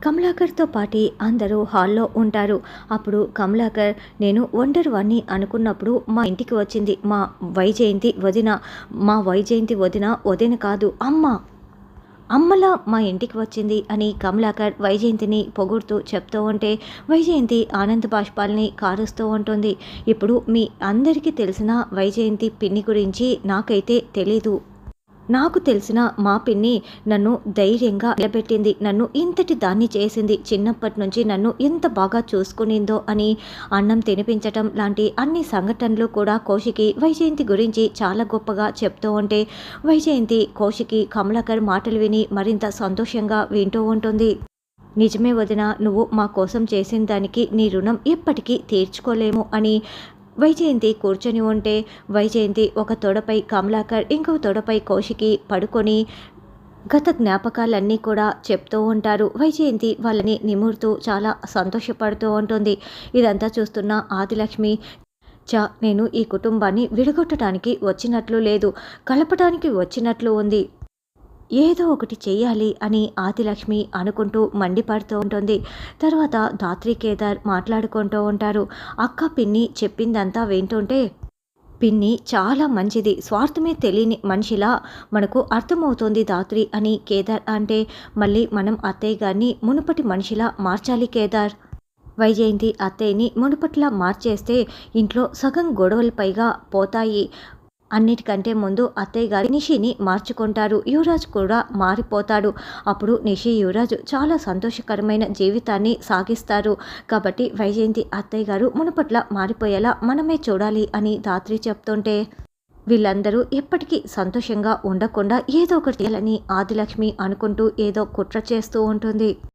కమలాకర్తో పాటి అందరూ హాల్లో ఉంటారు. అప్పుడు కమలాకర్ నేను ఒంటరివాణ్ణి అనుకున్నప్పుడు మా ఇంటికి వచ్చింది మా వైజయంతి వదిన. మా వైజయంతి వదిన వదిన కాదు అమ్మ. అమ్మలా మా ఇంటికి వచ్చింది అని కమలాకర్ వైజయంతిని పొగుడుతూ చెప్తూ ఉంటే వైజయంతి ఆనంద బాష్పాల్ని కారుస్తూ ఉంటుంది. ఇప్పుడు మీ అందరికీ తెలిసిన వైజయంతి పిన్ని గురించి నాకైతే తెలీదు. నాకు తెలిసిన మా పిన్ని నన్ను ధైర్యంగా నిలబెట్టింది. నన్ను ఇంతటి దాన్ని చేసింది. చిన్నప్పటి నుంచి నన్ను ఎంత బాగా చూసుకునిందో అని అన్నం తినిపించటం లాంటి అన్ని సంఘటనలు కూడా కౌశికి వైజయంతి గురించి చాలా గొప్పగా చెప్తూ ఉంటే వైజయంతి కౌశికి కమలాకర్ మాటలు విని మరింత సంతోషంగా వింటూ ఉంటుంది. నిజమే వదిన, నువ్వు మా కోసం చేసిన దానికి నీ రుణం ఎప్పటికీ తీర్చుకోలేము అని వైజయంతి కూర్చొని ఉంటే వైజయంతి ఒక తొడపై కమలాకర్ ఇంకో తొడపై కౌశికి పడుకొని గత జ్ఞాపకాలన్నీ కూడా చెప్తూ ఉంటారు. వైజయంతి వాళ్ళని నిమురుతూ చాలా సంతోషపడుతూ ఉంటుంది. ఇదంతా చూస్తున్న ఆదిలక్ష్మి నేను ఈ కుటుంబాన్ని విడగొట్టడానికి వచ్చినట్లు లేదు, కలపడానికి వచ్చినట్లు ఉంది. ఏదో ఒకటి చెయ్యాలి అని ఆదిలక్ష్మి అనుకుంటూ మండిపడుతూ ఉంటుంది. తర్వాత ధాత్రి కేదార్ మాట్లాడుకుంటూ ఉంటారు. అక్క పిన్ని చెప్పిందంతా వింటుంటే పిన్ని చాలా మంచిది, స్వార్థమే తెలియని మనిషిలా మనకు అర్థమవుతోంది ధాత్రి అని కేదార్ అంటే మళ్ళీ మనం అత్తయ్య గారిని మునుపటి మనిషిలా మార్చాలి కేదార్. వైజయంతి అత్తయ్యని మునుపట్లా మార్చేస్తే ఇంట్లో సగం గొడవలు పైగా పోతాయి. అన్నిటికంటే ముందు అత్తయ్య గారి నిషిని మార్చుకుంటారు. యువరాజ్ కూడా మారిపోతాడు. అప్పుడు నిషి యువరాజు చాలా సంతోషకరమైన జీవితాన్ని సాగిస్తారు. కాబట్టి వైజయంతి అత్తయ్య గారు మునుపట్ల మారిపోయేలా మనమే చూడాలి అని ధాత్రి చెప్తుంటే వీళ్ళందరూ ఎప్పటికీ సంతోషంగా ఉండకుండా ఏదో ఒకటి చేయాలని ఆదిలక్ష్మి అనుకుంటూ ఏదో కుట్ర చేస్తూ ఉంటుంది.